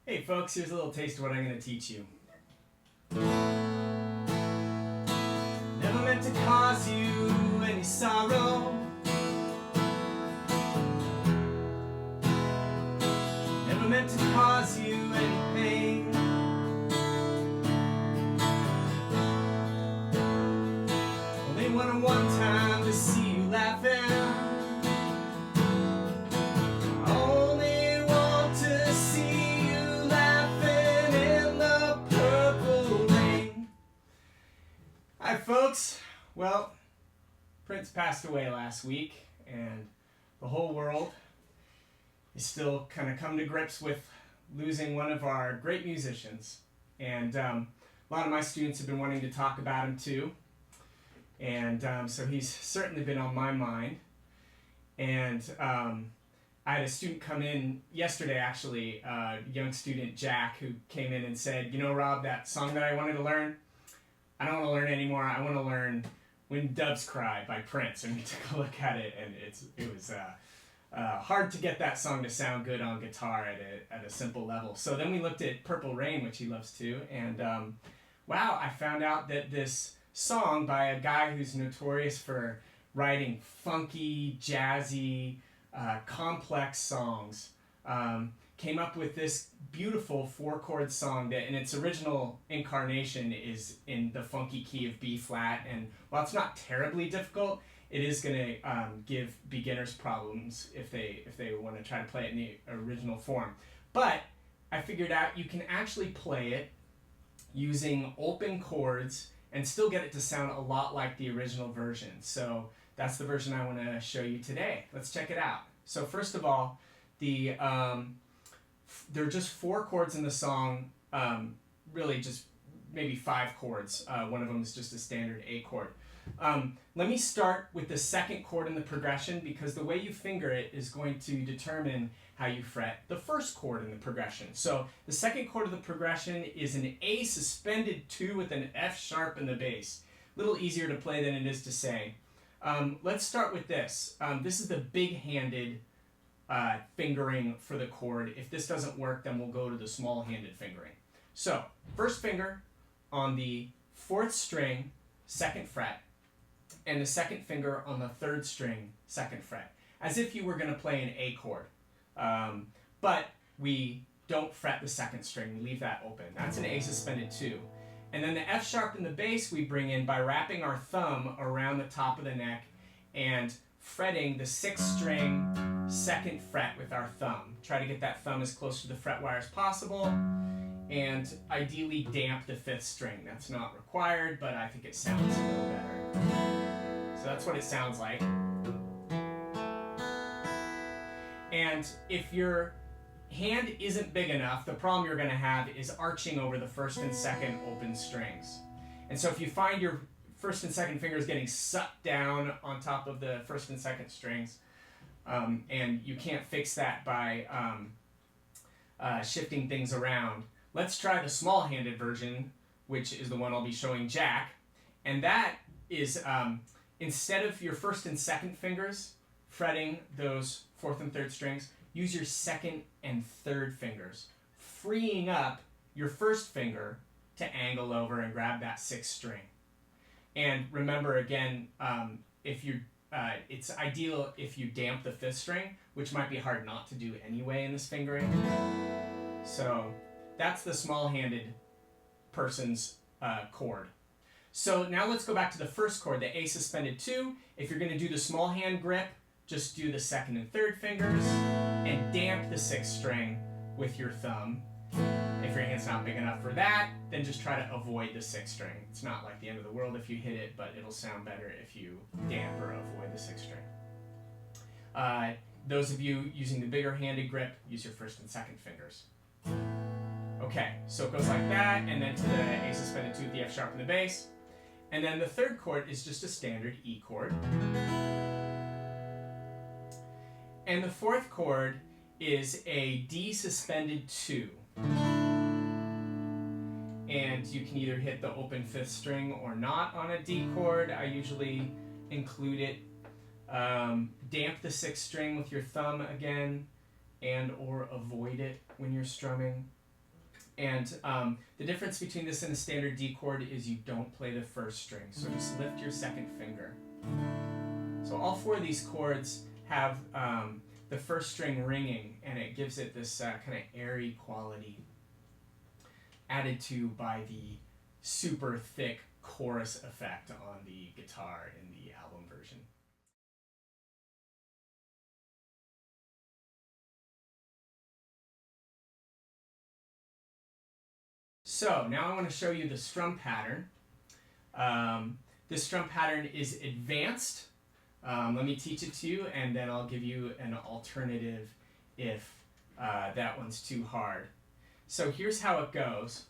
Hey folks, here's a little taste of what I'm going to teach you. Never meant to cause you any sorrow. Never meant to cause you any pain. Only wanted one time to see you laughing. Hi folks, well, Prince passed away last week and the whole world is still kind of come to grips with losing one of our great musicians, and a lot of my students have been wanting to talk about him too, and so he's certainly been on my mind. And I had a student come in yesterday, actually, a young student, Jack, who came in and said, you know, Rob, that song that I wanted to learn, I don't want to learn anymore. I want to learn When Doves Cry by Prince. And we took a look at it, and it was hard to get that song to sound good on guitar at a simple level. So then we looked at Purple Rain, which he loves too, and wow, I found out that this song by a guy who's notorious for writing funky, jazzy, complex songs, came up with this beautiful 4-chord song that in its original incarnation is in the funky key of B flat, and while it's not terribly difficult, it is going to give beginners problems if they want to try to play it in the original form. But I figured out you can actually play it using open chords and still get it to sound a lot like the original version. So that's the version I want to show you today. Let's check it out. So first of all, there are just 4 chords in the song, really just maybe 5 chords. One of them is just a standard A chord. Let me start with the second chord in the progression, because the way you finger it is going to determine how you fret the first chord in the progression. So the second chord of the progression is an A suspended 2 with an F sharp in the bass. A little easier to play than it is to say. Let's start with this. This is the big-handed fingering for the chord. If this doesn't work, then we'll go to the small-handed fingering. So, first finger on the 4th string, 2nd fret, and the second finger on the 3rd string, 2nd fret, as if you were going to play an A chord. But we don't fret the 2nd string, we leave that open. That's an A suspended 2. And then the F sharp in the bass we bring in by wrapping our thumb around the top of the neck and fretting the 6th string, 2nd fret with our thumb. Try to get that thumb as close to the fret wire as possible, and ideally damp the 5th string. That's not required, but I think it sounds a little better. So that's what it sounds like. And if your hand isn't big enough, the problem you're going to have is arching over the 1st and 2nd open strings. And so if you find your 1st and 2nd fingers getting sucked down on top of the 1st and 2nd strings, and you can't fix that by shifting things around, let's try the small-handed version, which is the one I'll be showing Jack. And that is, instead of your 1st and 2nd fingers fretting those 4th and 3rd strings, use your 2nd and 3rd fingers, freeing up your 1st finger to angle over and grab that 6th string. And remember again, it's ideal if you damp the 5th string, which might be hard not to do anyway in this fingering. So that's the small-handed person's chord. So now let's go back to the first chord, the A suspended 2. If you're going to do the small hand grip, just do the 2nd and 3rd fingers and damp the 6th string with your thumb. If your hand's not big enough for that, then just try to avoid the 6th string. It's not like the end of the world if you hit it, but it'll sound better if you damp or avoid the 6th string. Those of you using the bigger handed grip, use your 1st and 2nd fingers. Okay, so it goes like that, and then to the A suspended 2 with the F sharp in the bass. And then the 3rd chord is just a standard E chord. And the 4th chord is a D suspended 2. And you can either hit the open 5th string or not on a D chord. I usually include it. Damp the 6th string with your thumb again, and or avoid it when you're strumming. And the difference between this and a standard D chord is you don't play the first string. So just lift your second finger. So all four of these chords have the first string ringing, and it gives it this kind of airy quality added to by the super thick chorus effect on the guitar in the album version. So now I want to show you the strum pattern. This strum pattern is advanced. Let me teach it to you, and then I'll give you an alternative if that one's too hard. So here's how it goes.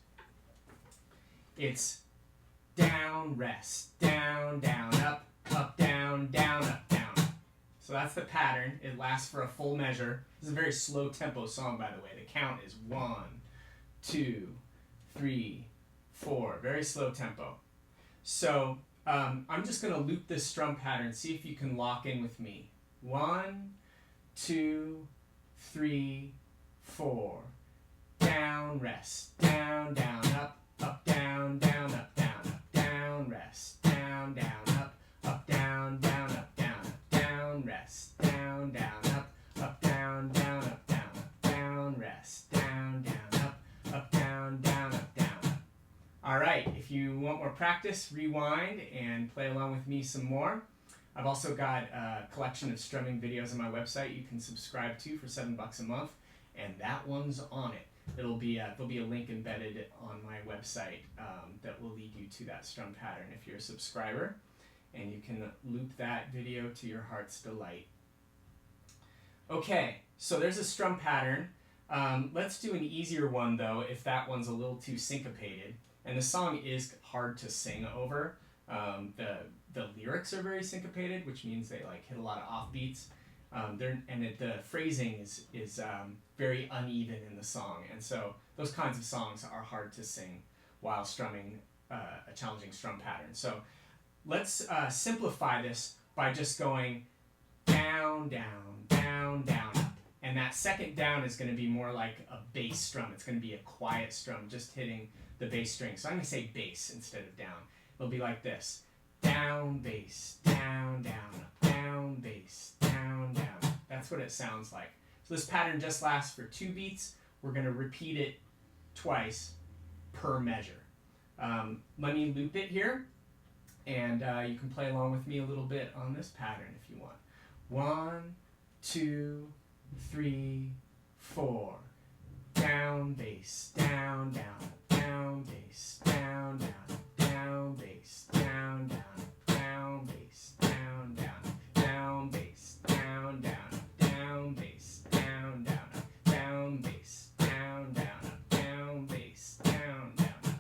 It's down, rest, down, down, up, down, up, down. So that's the pattern. It lasts for a full measure. This is a very slow tempo song, by the way. The count is 1, 2, 3, 4. Very slow tempo. So I'm just going to loop this strum pattern. See if you can lock in with me. 1, 2, 3, 4. Down, rest, down, down, up, down, up, down, rest, down, up, down, up, down, rest, down, up, down, up, down, rest, down, up, down, up, down. All right, if you want more practice, rewind and play along with me some more. I've also got a collection of strumming videos on my website you can subscribe to for $7 a month, and that one's on it. There'll be a link embedded on my website that will lead you to that strum pattern if you're a subscriber, and you can loop that video to your heart's delight. Okay, so there's a strum pattern. Let's do an easier one though, if that one's a little too syncopated. And the song is hard to sing over. The lyrics are very syncopated, which means they like hit a lot of offbeats. The phrasing is very uneven in the song, and so those kinds of songs are hard to sing while strumming a challenging strum pattern. So let's simplify this by just going down, down, down, down, up. And that second down is going to be more like a bass strum. It's going to be a quiet strum, just hitting the bass string. So I'm going to say bass instead of down. It'll be like this. Down, bass, down, down, down, bass, down, down. That's what it sounds like. So this pattern just lasts for 2 beats. We're going to repeat it twice per measure. Let me loop it here, and you can play along with me a little bit on this pattern if you want. 1, 2, 3, 4. Down, bass, down, down, down, bass, down, down, down, bass, down, down, down, bass, down, down, down, bass, down, down, down, bass, down, down, down, bass, down, down, down, bass, down, down.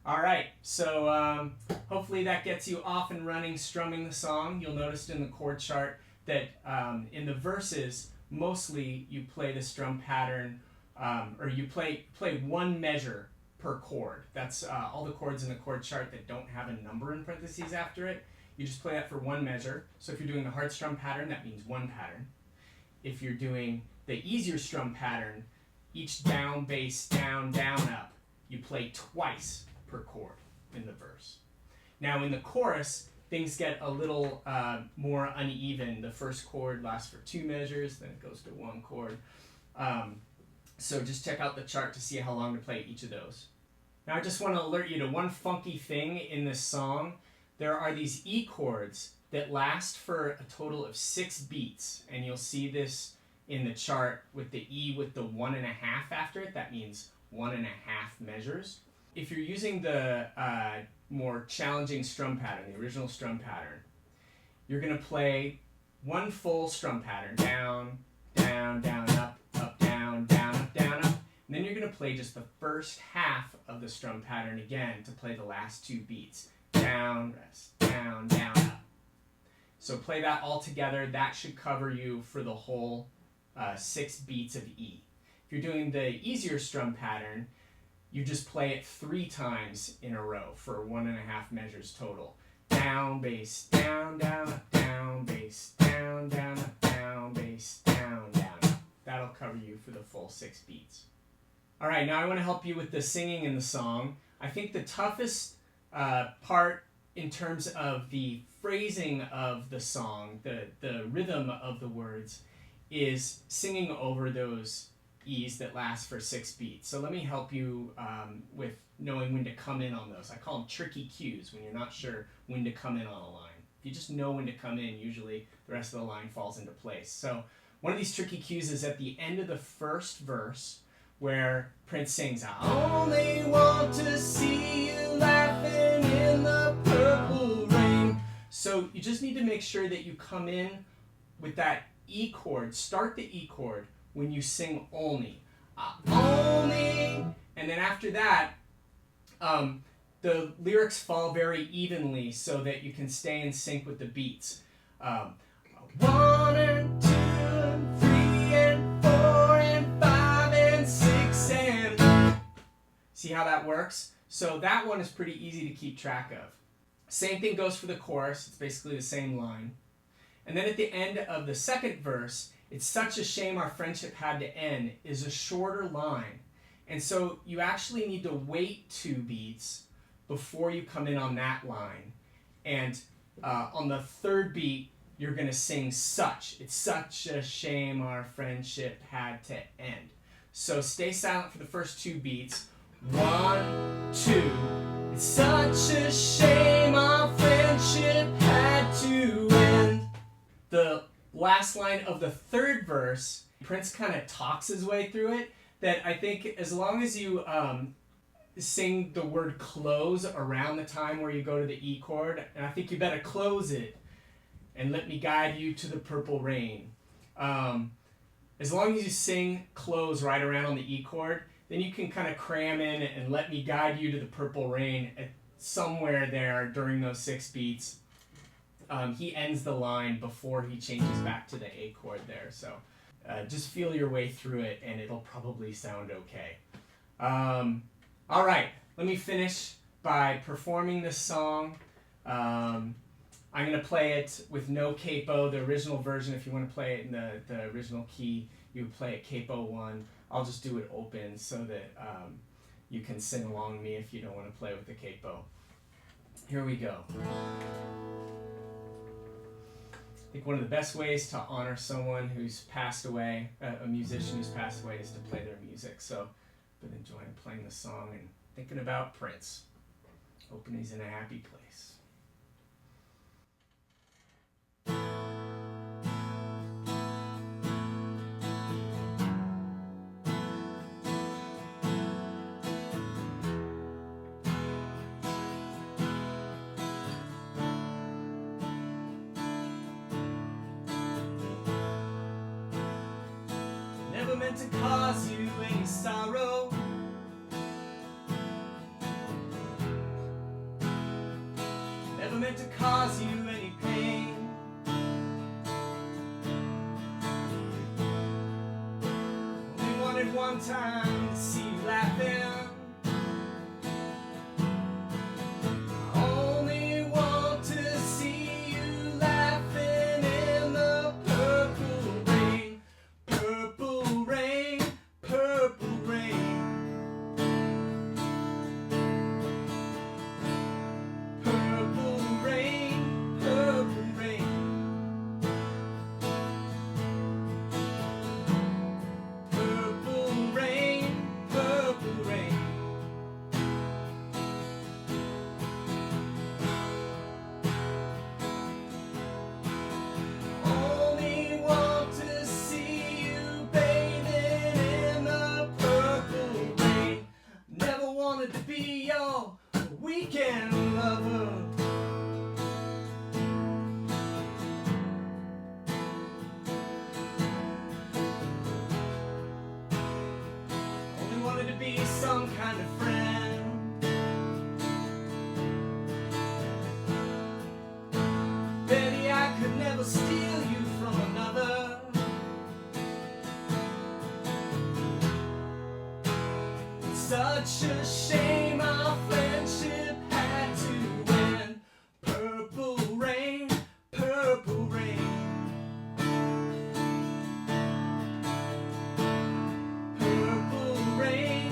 All right, so hopefully that gets you off and running strumming the song. You'll notice in the chord chart that in the verses, mostly you play the strum pattern, or you play one measure per chord. That's all the chords in the chord chart that don't have a number in parentheses after it. You just play that for one measure. So if you're doing the hard strum pattern, that means one pattern. If you're doing the easier strum pattern, each down, bass, down, down, up, you play twice per chord in the verse. Now in the chorus, things get a little more uneven. The first chord lasts for 2 measures, then it goes to 1 chord. So just check out the chart to see how long to play each of those. Now I just want to alert you to one funky thing in this song. There are these E chords that last for a total of 6 beats, and you'll see this in the chart with the E with the 1.5 after it. That means 1.5 measures. If you're using the more challenging strum pattern, the original strum pattern, you're going to play one full strum pattern, down, down, down, up, down, down, up, down, up. And then you're going to play just the first half of the strum pattern again to play the last 2 beats. Down, rest, down, down, up. So play that all together. That should cover you for the whole 6 beats of E. If you're doing the easier strum pattern, you just play it 3 times in a row for 1.5 measures total. Down, bass, down, down, up, down, bass, down, down, up, down, bass, down, down, up. That'll cover you for the full 6 beats. All right, now I want to help you with the singing in the song. I think the toughest part in terms of the phrasing of the song, the rhythm of the words, is singing over those E's that last for 6 beats. So let me help you with knowing when to come in on those. I call them tricky cues, when you're not sure when to come in on a line. If you just know when to come in, usually the rest of the line falls into place. So one of these tricky cues is at the end of the first verse, where Prince sings, I only want to see you laughing in the purple rain. So you just need to make sure that you come in with that E chord, start the E chord when you sing only. Only, and then after that, the lyrics fall very evenly so that you can stay in sync with the beats. 1 and 2 and 3 and 4 and 5 and 6 and... See how that works? So that one is pretty easy to keep track of. Same thing goes for the chorus. It's basically the same line. And then at the end of the second verse, it's such a shame our friendship had to end, is a shorter line. And so you actually need to wait 2 beats before you come in on that line. And on the third beat, you're going to sing such. It's such a shame our friendship had to end. So stay silent for the first 2 beats. 1, 2. It's such a shame our friendship had to end. The last line of the third verse, Prince kind of talks his way through it, that I think as long as you sing the word close around the time where you go to the E chord, and I think you better close it, and let me guide you to the purple rain. As long as you sing close right around on the E chord, then you can kind of cram in and let me guide you to the purple rain at somewhere there during those 6 beats. He ends the line before he changes back to the A chord there. So just feel your way through it and it'll probably sound okay. All right, let me finish by performing this song. I'm going to play it with no capo. The original version, if you want to play it in the original key, you would play it capo 1. I'll just do it open so that you can sing along with me if you don't want to play with the capo. Here we go. I think one of the best ways to honor someone who's passed away, a musician who's passed away, is to play their music. So I've been enjoying playing the song and thinking about Prince. Hoping he's in a happy place. Never meant to cause you any sorrow. Never meant to cause you any pain. Only wanted one time to see you laughing. Only want to see you laughing in the purple rain. Purple rain, purple rain. Purple rain, purple rain. Purple rain, purple rain. Only want to see you bathing in the purple rain. Never wanted to be your weekend lover. Only wanted to be some kind of friend. Baby, I could never steal you from another. It's such a shame our friendship had to end. Purple rain, purple rain. Purple rain,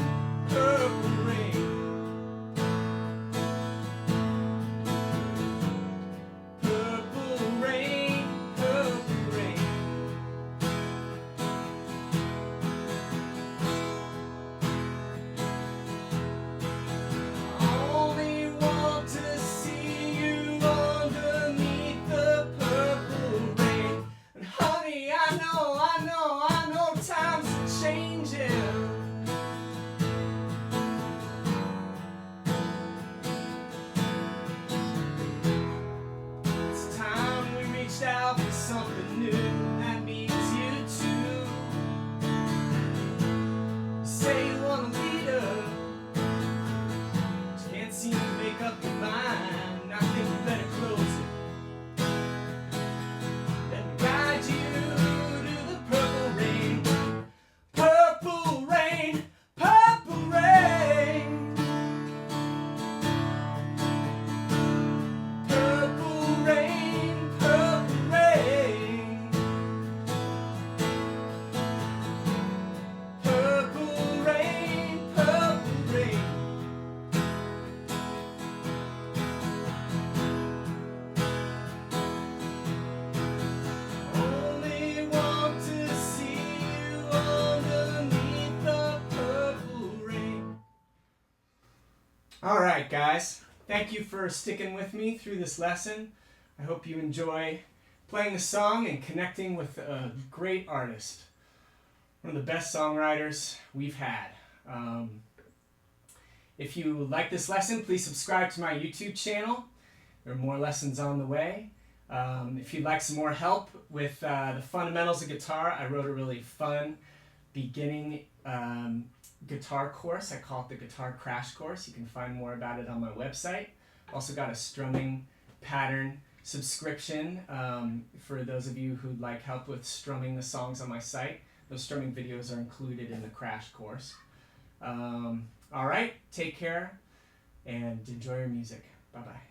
All right, guys. Thank you for sticking with me through this lesson. I hope you enjoy playing the song and connecting with a great artist. One of the best songwriters we've had. If you like this lesson, please subscribe to my YouTube channel. There are more lessons on the way. If you'd like some more help with the fundamentals of guitar, I wrote a really fun beginning guitar course. I call it the Guitar Crash Course. You can find more about it on my website. Also got a strumming pattern subscription for those of you who'd like help with strumming the songs on my site. Those strumming videos are included in the crash course. All right, take care and enjoy your music. Bye-bye.